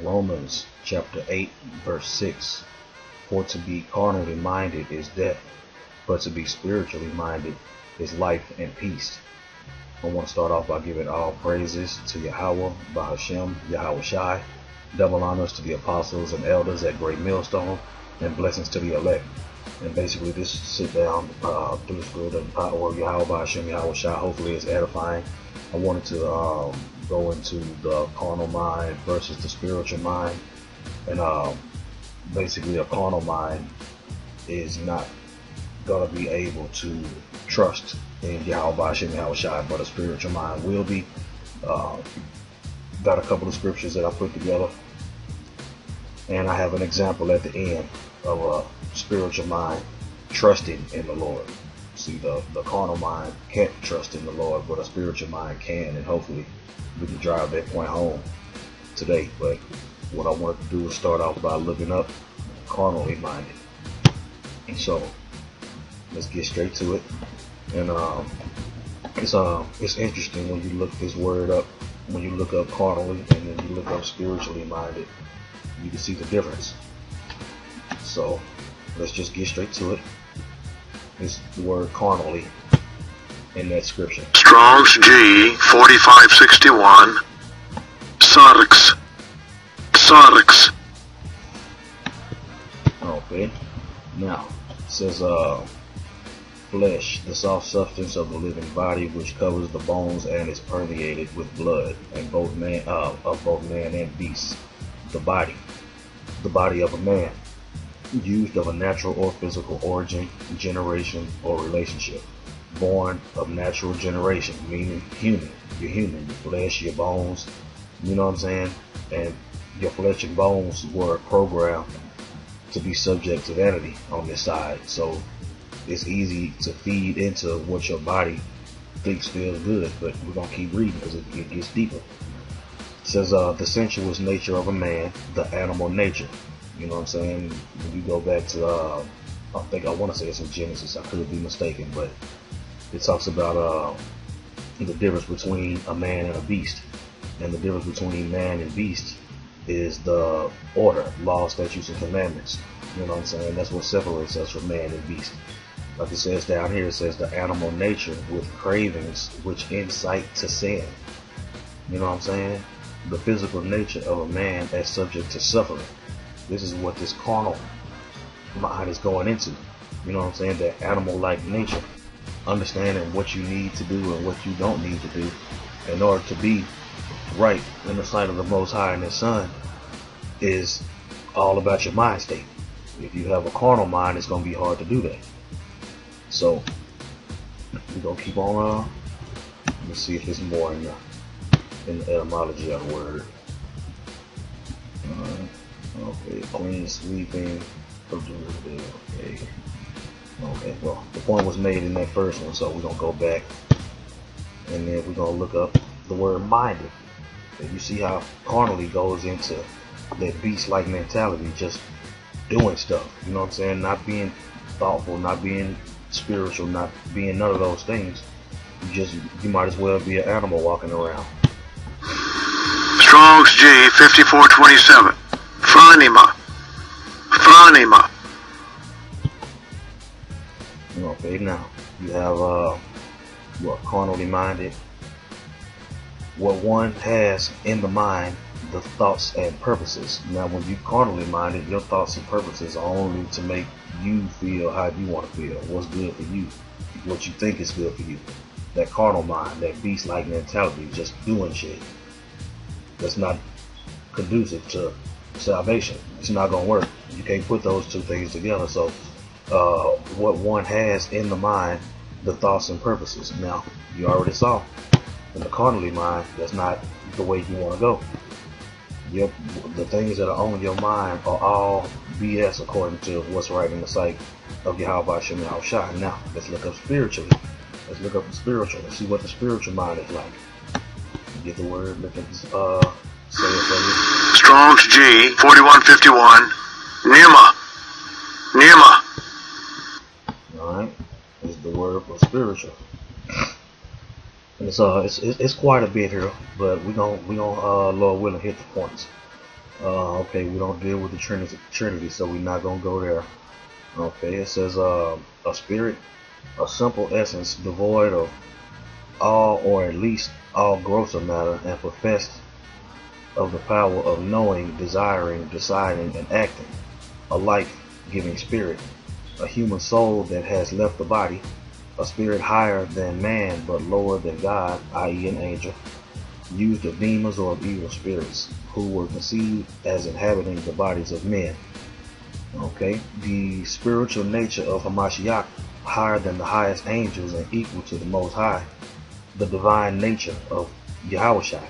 Romans chapter 8 verse 6. For to be carnally minded is death, but to be spiritually minded is life and peace. I want to start off by giving all praises to Yahweh, Bahashem, Yahweh Shai, double honors to the apostles and elders at Great Millstone, and blessings to the elect. And basically this sit down through the spirit and power of Yahweh, Bahashem, Yahweh Shai, hopefully it's edifying. I wanted to go into the carnal mind versus the spiritual mind. And basically a carnal mind is not going to be able to trust in Yahweh, Bahashem, Yahweh Shai, but a spiritual mind will be. Got a couple of scriptures that I put together, and I have an example at the end of a spiritual mind trusting in the Lord. See, the carnal mind can't trust in the Lord, but a spiritual mind can, and hopefully we can drive that point home today. But what I wanted to do is start off by looking up carnally minded. And so let's get straight to it. And it's interesting when you look this word up, when you look up carnally and then you look up spiritually minded, you can see the difference. So let's just get straight to it. It's the word carnally in that scripture. Strong's G 4561. Sarx. Sarx. Okay. Now it says flesh, the soft substance of the living body, which covers the bones and is permeated with blood, and both man of both man and beast. The body of a man, used of a natural or physical origin, generation, or relationship. Born of natural generation, meaning human. You're human, your flesh, your bones, you know what I'm saying? And your flesh and bones were programmed to be subject to vanity on this side. So it's easy to feed into what your body thinks feels good, but we're going to keep reading because it gets deeper. It says the sensuous nature of a man, the animal nature. You know what I'm saying? When you go back to, I want to say it's in Genesis, I could be mistaken, but it talks about the difference between a man and a beast. And the difference between man and beast is the order, laws, statutes, and commandments. You know what I'm saying? That's what separates us from man and beast. Like it says down here, it says the animal nature with cravings which incite to sin. You know what I'm saying? The physical nature of a man as subject to suffering. This is what this carnal mind is going into. You know what I'm saying? That animal-like nature. Understanding what you need to do and what you don't need to do in order to be right in the sight of the Most High and His Son is all about your mind state. If you have a carnal mind, it's going to be hard to do that. So we're going to keep on. Let's see if there's more in the etymology of the word. Okay, clean, sweeping. Okay. Okay, well, the point was made in that first one, so we're going to go back and then we're going to look up the word minded. And you see how carnally goes into that beast-like mentality, just doing stuff. You know what I'm saying? Not being thoughtful, not being spiritual, not being none of those things. You might as well be an animal walking around. Strong's G 5427. Phronema. Phronema. Okay, now you have what carnally minded. What one has in the mind, the thoughts and purposes. Now, when you carnally minded, your thoughts and purposes are only to make you feel how you want to feel, what's good for you, what you think is good for you. That carnal mind, that beast-like mentality, just doing shit, that's not conducive to salvation. It's not going to work. You can't put those two things together. So what one has in the mind, the thoughts and purposes. Now, you already saw in the carnally mind, that's not the way you want to go. The things that are on your mind are all BS according to what's right in the sight of Yahweh Hashem Yahweh Shai. Now, let's look up spiritually. Let's look up the spiritual and see what the spiritual mind is like. Get the word, look at this, say it for you. Strong's G 4151. Nima. Nima. Alright, this is the word for spiritual. It's quite a bit here, but we're gonna Lord willing hit the points. Okay, we don't deal with the Trinity, so we're not gonna go there. Okay, it says a spirit, a simple essence devoid of all, or at least all grosser matter, and possessed of the power of knowing, desiring, deciding, and acting. A life-giving spirit, a human soul that has left the body, a spirit higher than man but lower than God, i.e. an angel, used of demons or of evil spirits, who were conceived as inhabiting the bodies of men. Okay, the spiritual nature of Hamashiach, higher than the highest angels and equal to the Most High. The divine nature of Yahushua.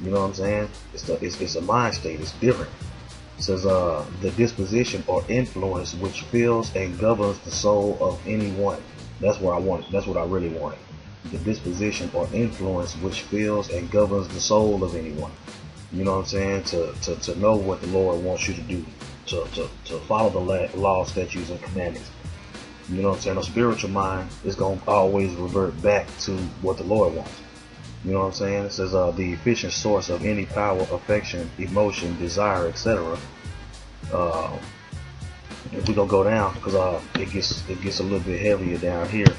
You know what I'm saying? It's a mind state. It's different. It says the disposition or influence which fills and governs the soul of anyone. That's what I wanted. That's what I really wanted. The disposition or influence which fills and governs the soul of anyone. You know what I'm saying? To know what the Lord wants you to do. To follow the law, statutes, and commandments. You know what I'm saying? A spiritual mind is going to always revert back to what the Lord wants. You know what I'm saying? It says the efficient source of any power, affection, emotion, desire, etc. If we're going to go down, because it gets a little bit heavier down here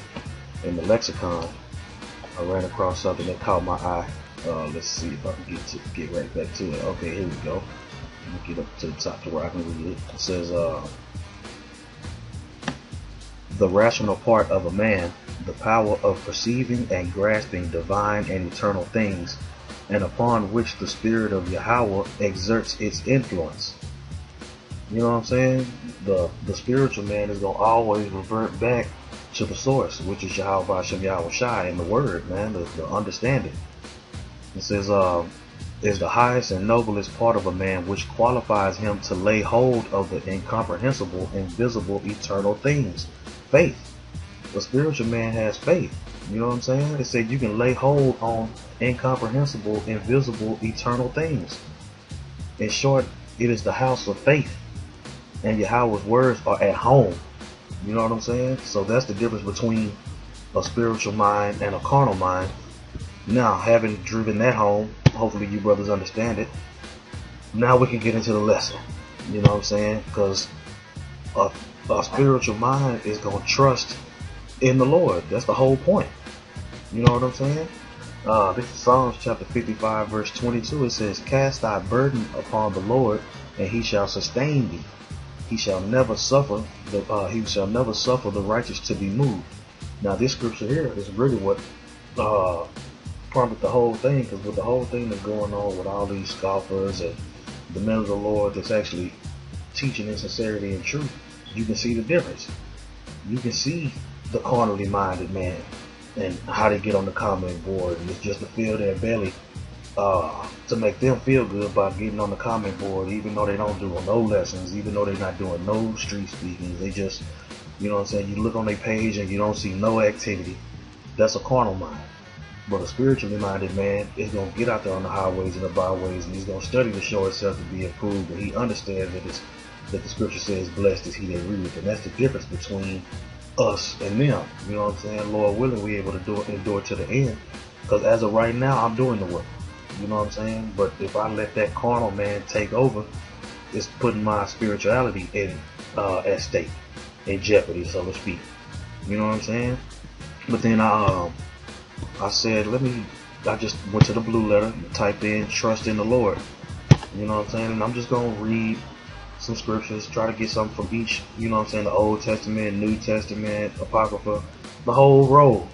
in the lexicon. I ran across something that caught my eye. Let's see if I can get right back to it. Okay, here we go. Let me get up to the top to where I can read it. It says the rational part of a man, the power of perceiving and grasping divine and eternal things, and upon which the spirit of Yahweh exerts its influence. You know what I'm saying? The spiritual man is going to always revert back to the source, which is Yahweh Hashem Yahweh Shai, in the word, man, the understanding. It says is the highest and noblest part of a man, which qualifies him to lay hold of the incomprehensible, invisible, eternal things. Faith. The spiritual man has faith. You know what I'm saying? It said you can lay hold on incomprehensible, invisible, eternal things. In short, it is the house of faith. And Yahweh's words are at home. You know what I'm saying? So that's the difference between a spiritual mind and a carnal mind. Now, having driven that home, hopefully you brothers understand it. Now we can get into the lesson. You know what I'm saying? Because a spiritual mind is going to trust in the Lord. That's the whole point. You know what I'm saying? This is Psalms chapter 55 verse 22. It says, cast thy burden upon the Lord, and he shall sustain thee. He shall never suffer the righteous to be moved. Now this scripture here is really what prompted the whole thing, because with the whole thing that's going on with all these scoffers and the men of the Lord that's actually teaching in sincerity and truth, you can see the difference. You can see the carnally minded man and how they get on the comment board, and it's just to fill their belly, to make them feel good by getting on the comment board, even though they don't do no lessons, even though they're not doing no street speaking. They just, you know what I'm saying, you look on their page and you don't see no activity. That's a carnal mind. But a spiritually minded man is going to get out there on the highways and the byways, and he's going to study to show himself to be improved, and he understands that the scripture says, blessed is he that readeth. And that's the difference between us and them. You know what I'm saying? Lord willing, we're able to endure to the end. Because as of right now, I'm doing the work. You know what I'm saying? But if I let that carnal man take over, it's putting my spirituality in at stake, in jeopardy, so to speak. You know what I'm saying? But then I said, I just went to the blue letter, typed in trust in the Lord. You know what I'm saying? And I'm just going to read some scriptures, try to get something from each, you know what I'm saying, the Old Testament, New Testament, Apocrypha, the whole roll.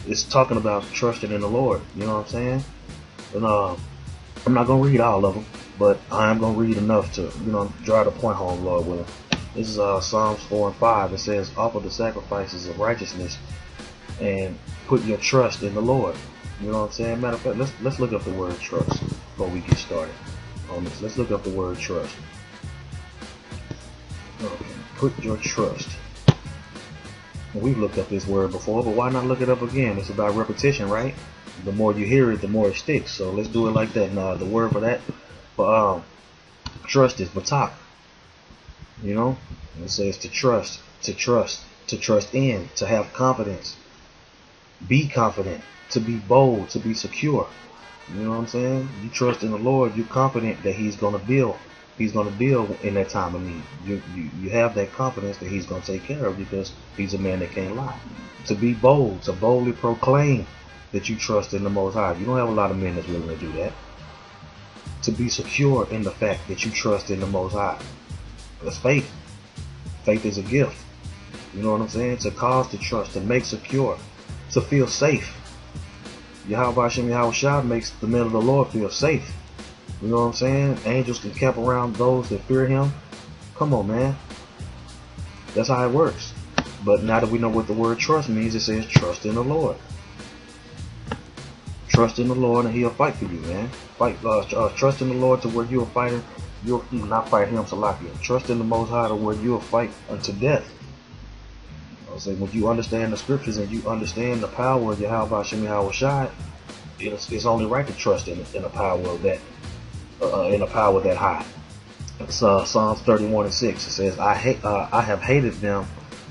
It's talking about trusting in the Lord, you know what I'm saying? And I'm not going to read all of them, but I am going to read enough to, you know, drive the point home, Lord willing. This is Psalms 4 and 5. It says, offer the sacrifices of righteousness and put your trust in the Lord. You know what I'm saying? Matter of fact, let's look up the word trust before we get started on this. Let's look up the word trust. Okay, put your trust. We've looked up this word before, but why not look it up again? It's about repetition, right? The more you hear it, the more it sticks. So let's do it like that. Now, the word for that, for trust is batak. You know, it says to trust in, to have confidence, be confident, to be bold, to be secure. You know what I'm saying? You trust in the Lord, you're confident that He's going to build. He's going to deal in that time of need. You have that confidence that he's going to take care of you because he's a man that can't lie. To be bold, to boldly proclaim that you trust in the Most High. You don't have a lot of men that's willing to do that. To be secure in the fact that you trust in the Most High. That's faith. Faith is a gift. You know what I'm saying? To cause to trust, to make secure, to feel safe. Yahweh Shem Yahweh Shah makes the men of the Lord feel safe. You know what I'm saying? Angels can camp around those that fear him. Come on, man. That's how it works. But now that we know what the word trust means, it says trust in the Lord. Trust in the Lord and he'll fight for you, man. Trust in the Lord to where you'll fight him. You'll not fight him, Salakia. Trust in the Most High to where you'll fight unto death. I say when you understand the scriptures and you understand the power of Yahweh Shem Yahweh Shai, it's only right to trust in the power of that, in a power that high. It's Psalms 31:6. It says, I have hated them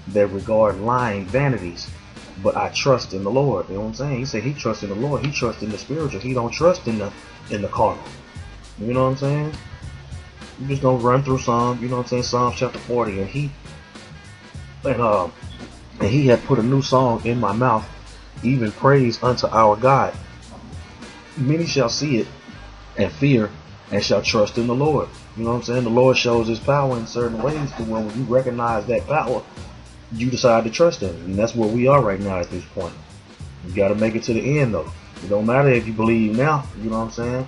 that regard lying vanities, but I trust in the Lord. You know what I'm saying? He said he trusts in the Lord. He trusts in the spiritual. He don't trust in the carnal. You know what I'm saying? You just gonna run through Psalms. You know what I'm saying? Psalms chapter 40, and he had put a new song in my mouth, even praise unto our God. Many shall see it and fear and shall trust in the Lord. You know what I'm saying? The Lord shows his power in certain ways to when you recognize that power, you decide to trust him. And that's where we are right now at this point. You got to make it to the end though. It don't matter if you believe now. You know what I'm saying?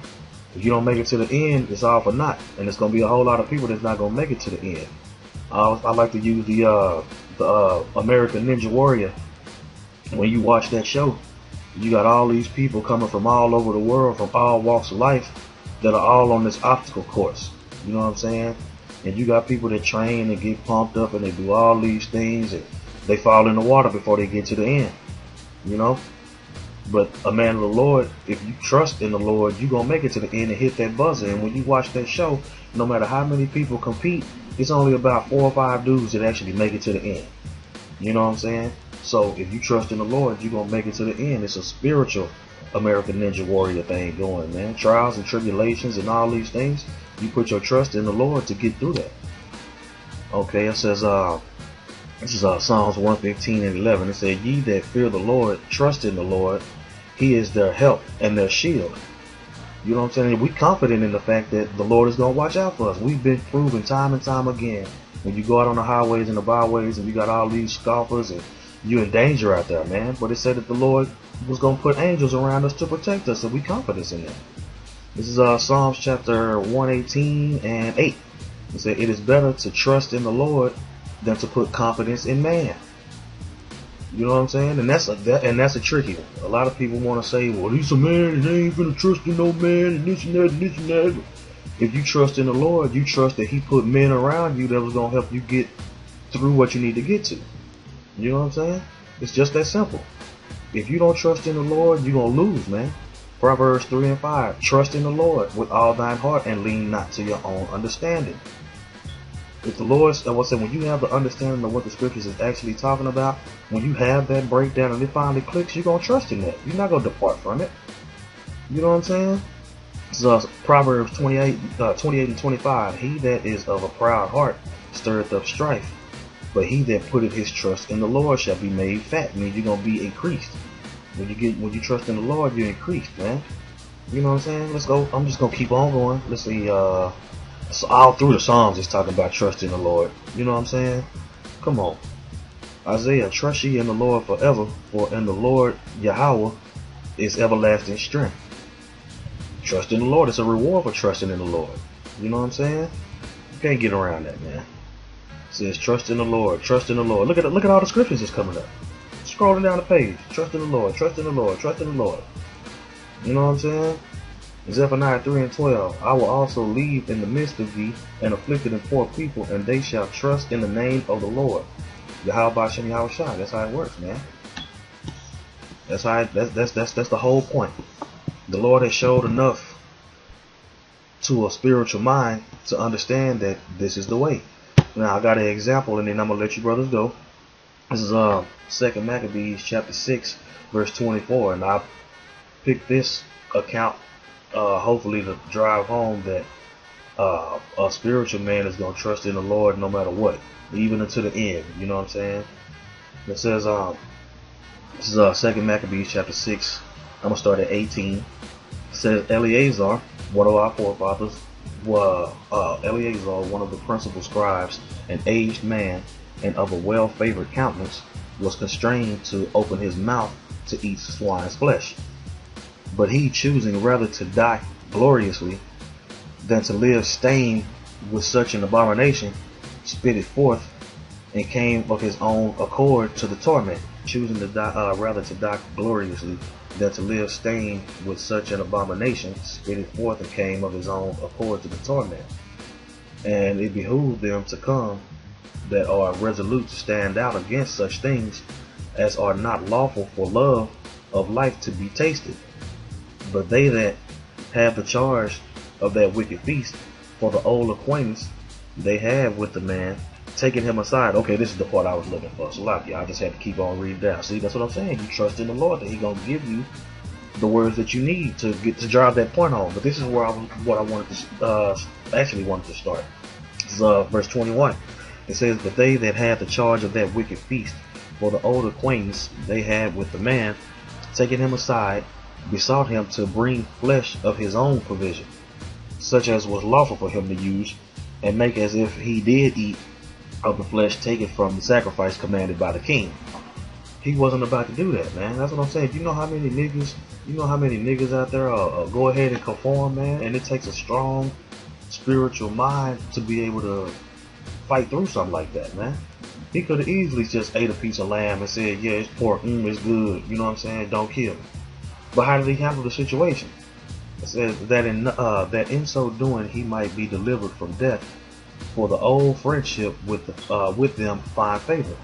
If you don't make it to the end, it's all for naught. And it's going to be a whole lot of people that's not going to make it to the end. I like to use the American Ninja Warrior. When you watch that show, you got all these people coming from all over the world, from all walks of life, that are all on this obstacle course. You know what I'm saying? And you got people that train and get pumped up and they do all these things and they fall in the water before they get to the end. You know? But a man of the Lord, if you trust in the Lord, you're going to make it to the end and hit that buzzer. And when you watch that show, no matter how many people compete, it's only about 4 or 5 dudes that actually make it to the end. You know what I'm saying? So if you trust in the Lord, you're going to make it to the end. It's a spiritual American Ninja Warrior thing going, man. Trials and tribulations and all these things, you put your trust in the Lord to get through that. Okay, it says, this is Psalms 115:11. It says, ye that fear the Lord, trust in the Lord. He is their help and their shield. You know what I'm saying? We confident in the fact that the Lord is going to watch out for us. We've been proven time and time again. When you go out on the highways and the byways and you got all these scoffers and you're in danger out there, man. But it said that the Lord was going to put angels around us to protect us, and we confident in that. This is Psalms chapter 118:8. It said, it is better to trust in the Lord than to put confidence in man. You know what I'm saying? And that's a tricky one. A lot of people want to say, well, he's a man and they ain't gonna trust in no man and this and that and this and that. If you trust in the Lord, you trust that he put men around you that was gonna help you get through what you need to get to. You know what I'm saying? It's just that simple. If you don't trust in the Lord, you're gonna lose, man. Proverbs 3:5. Trust in the Lord with all thine heart and lean not to your own understanding. If the Lord, I will say, when you have the understanding of what the scriptures is actually talking about, when you have that breakdown and it finally clicks, you're going to trust in that. You're not going to depart from it. You know what I'm saying? So Proverbs 28:25. He that is of a proud heart stirreth up strife, but he that putteth his trust in the Lord shall be made fat. Means you're going to be increased. When you trust in the Lord, you're increased, man. You know what I'm saying? Let's go. I'm just going to keep on going. Let's see, so all through the Psalms it's talking about trusting the Lord. You know what I'm saying? Come on. Isaiah, trust ye in the Lord forever, for in the Lord Yahweh is everlasting strength. Trust in the Lord. It's a reward for trusting in the Lord. You know what I'm saying? You can't get around that, man. It says trust in the Lord. Trust in the Lord. Look at all the scriptures that's coming up. Scrolling down the page. Trust in the Lord. Trust in the Lord. Trust in the Lord. You know what I'm saying? Zephaniah 3:12. I will also leave in the midst of thee an afflicted and poor people, and they shall trust in the name of the Lord. Yahweh Shem Yahweh Shai. That's how it works, man. That's the whole point. The Lord has showed enough to a spiritual mind to understand that this is the way. Now I got an example, and then I'm gonna let you brothers go. This is 2 Maccabees chapter 6 verse 24, and I picked this account hopefully to drive home that A spiritual man is gonna trust in the Lord no matter what, even unto the end. You know what I'm saying? It says, this is 2 Maccabees chapter 6. I'm gonna start at 18. It says Eleazar, one of our forefathers, Eleazar, one of the principal scribes, an aged man and of a well-favored countenance, was constrained to open his mouth to eat swine's flesh. But he, choosing rather to die gloriously than to live stained with such an abomination, spit it forth, and came of his own accord to the torment, choosing to die, rather to die gloriously than to live stained with such an abomination, spit it forth, and came of his own accord to the torment. And it behooved them to come that are resolute to stand out against such things as are not lawful for love of life to be tasted. But they that have the charge of that wicked feast, for the old acquaintance they have with the man, taking him aside. Okay, this is the part I was looking for. So like, I just had to keep on reading down. See, that's what I'm saying. You trust in the Lord that He gonna give you the words that you need to get to drive that point home. But this is where what I wanted to actually wanted to start. This is verse 21. It says, but they that had the charge of that wicked feast, for the old acquaintance they had with the man, taking him aside, besought him to bring flesh of his own provision, such as was lawful for him to use, and make as if he did eat of the flesh taken from the sacrifice commanded by the king. He wasn't about to do that, man. That's what I'm saying. You know how many niggas out there go ahead and conform, man, and it takes a strong spiritual mind to be able to fight through something like that, man. He could have easily just ate a piece of lamb and said, yeah, it's pork, it's good, you know what I'm saying, don't kill me. But how did he handle the situation? It says that in so doing he might be delivered from death, for the old friendship with them find favor.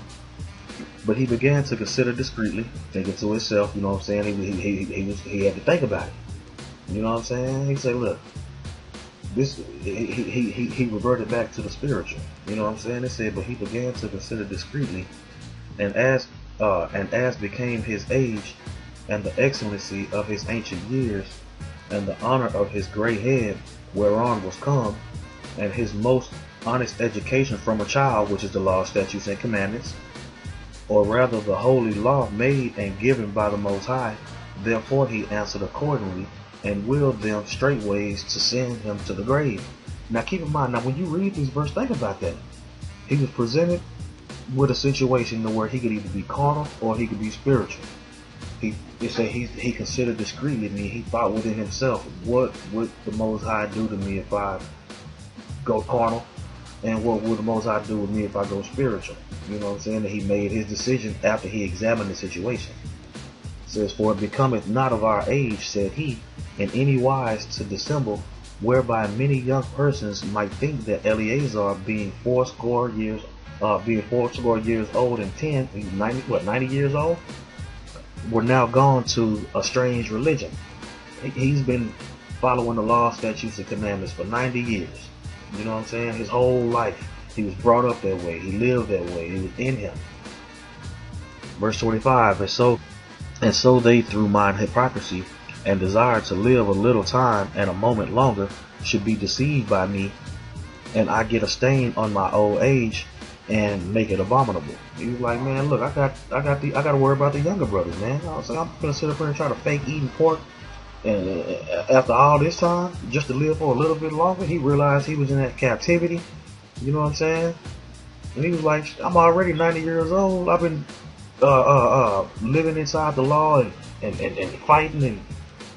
But he began to consider discreetly, thinking to himself, you know what I'm saying, he had to think about it. You know what I'm saying? He said, look, he reverted back to the spiritual. You know what I'm saying? It said, but he began to consider discreetly, and as became his age, and the excellency of his ancient years, and the honor of his gray head, whereon was come, and his most honest education from a child, which is the law, statutes, and commandments, or rather the holy law made and given by the Most High. Therefore he answered accordingly, and willed them straightways to send him to the grave. Now keep in mind, now when you read this verse, think about that. He was presented with a situation where he could either be carnal or he could be spiritual. It said he considered discreetly, and he thought within himself, what would the Most High do to me if I go carnal? And what would the Most High do with me if I go spiritual? You know what I'm saying? And he made his decision after he examined the situation. It says, for it becometh not of our age, said he, in any wise to dissemble, whereby many young persons might think that Eleazar, being fourscore years old and 10, he's 90 years old, were now gone to a strange religion. He's been following the law, statutes, and commandments for 90 years. You know what I'm saying? His whole life, he was brought up that way. He lived that way. It was in him. Verse 25, and so they through mine hypocrisy and desire to live a little time and a moment longer should be deceived by me, and I get a stain on my old age and make it abominable. He was like, man, look, I got to worry about the younger brothers, man. I was like, I'm gonna sit up here and try to fake eating pork, and after all this time, just to live for a little bit longer. He realized he was in that captivity. You know what I'm saying? And he was like, I'm already 90 years old. I've been living inside the law and fighting and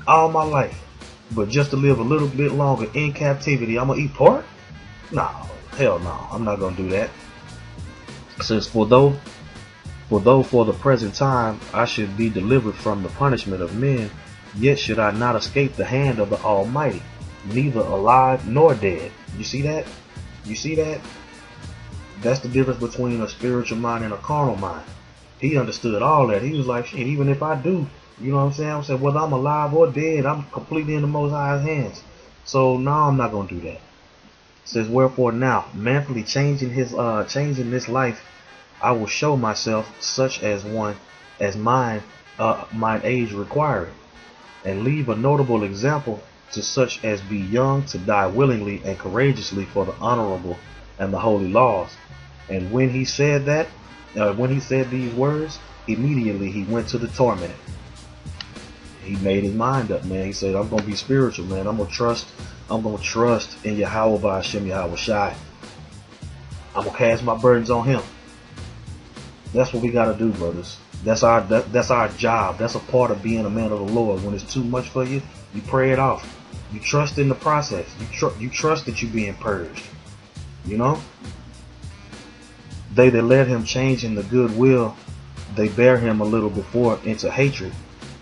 all my life, but just to live a little bit longer in captivity, I'm gonna eat pork? No, hell no, I'm not gonna do that. It says, for though for the present time I should be delivered from the punishment of men, yet should I not escape the hand of the Almighty, neither alive nor dead. You see that? You see that? That's the difference between a spiritual mind and a carnal mind. He understood all that. He was like, shit, even if I do, you know what I'm saying? I'm saying, whether I'm alive or dead, I'm completely in the Most High's hands. So no, I'm not going to do that. It says, wherefore now, manfully changing this life, I will show myself such as one as mine age required, and leave a notable example to such as be young to die willingly and courageously for the honorable and the holy laws. And when he said these words, immediately he went to the torment. He made his mind up, man. He said, I'm gonna be spiritual, man. I'm gonna trust in Yahweh by Hashem Yahweh Shai. I'm gonna cast my burdens on him. That's what we gotta do, brothers. That's our job. That's a part of being a man of the Lord. When it's too much for you, you pray it off. You trust in the process. You trust that you're being purged. You know? They that let him change in the good will, they bear him a little before into hatred,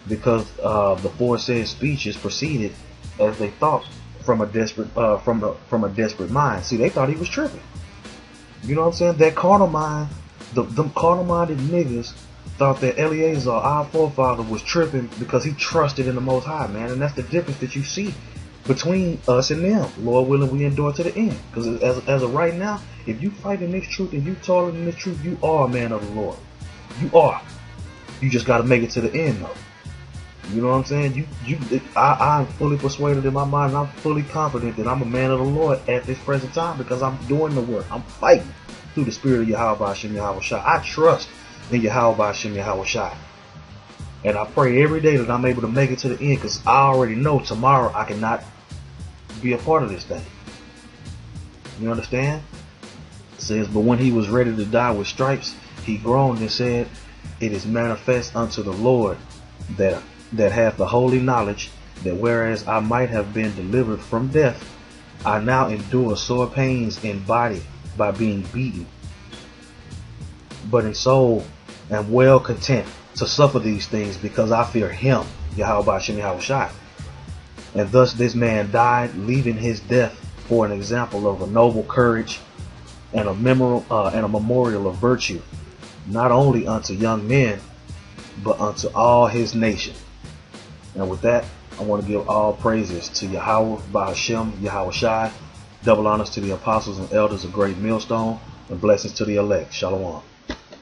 because the foresaid speeches proceeded as they thought from a desperate from a desperate mind. See, they thought he was tripping. You know what I'm saying? That carnal mind, them carnal minded niggas thought that Eleazar, our forefather, was tripping because he trusted in the Most High, man. And that's the difference that you see between us and them. Lord willing, we endure to the end. Because as of right now, if you fight in this truth and you toiling in this truth, you are a man of the Lord. You are. You just got to make it to the end, though. You know what I'm saying? I'm fully persuaded in my mind, and I'm fully confident that I'm a man of the Lord at this present time, because I'm doing the work. I'm fighting through the spirit of Yahweh Hashem Yahweh Shai. I trust in Yahweh Hashem Yahweh Shai. And I pray every day that I'm able to make it to the end, because I already know tomorrow I cannot be a part of this thing. You understand? It says, but when he was ready to die with stripes, he groaned and said, it is manifest unto the Lord that hath the holy knowledge, that whereas I might have been delivered from death, I now endure sore pains in body by being beaten, but in soul am well content to suffer these things, because I fear him, Yahweh Hashem Yahweh Shai. And thus this man died, leaving his death for an example of a noble courage and a memorial of virtue, not only unto young men, but unto all his nation. And with that, I want to give all praises to Yahweh by Hashem Yahweh Shai, double honors to the apostles and elders of Great Millstone, and blessings to the elect. Shalom.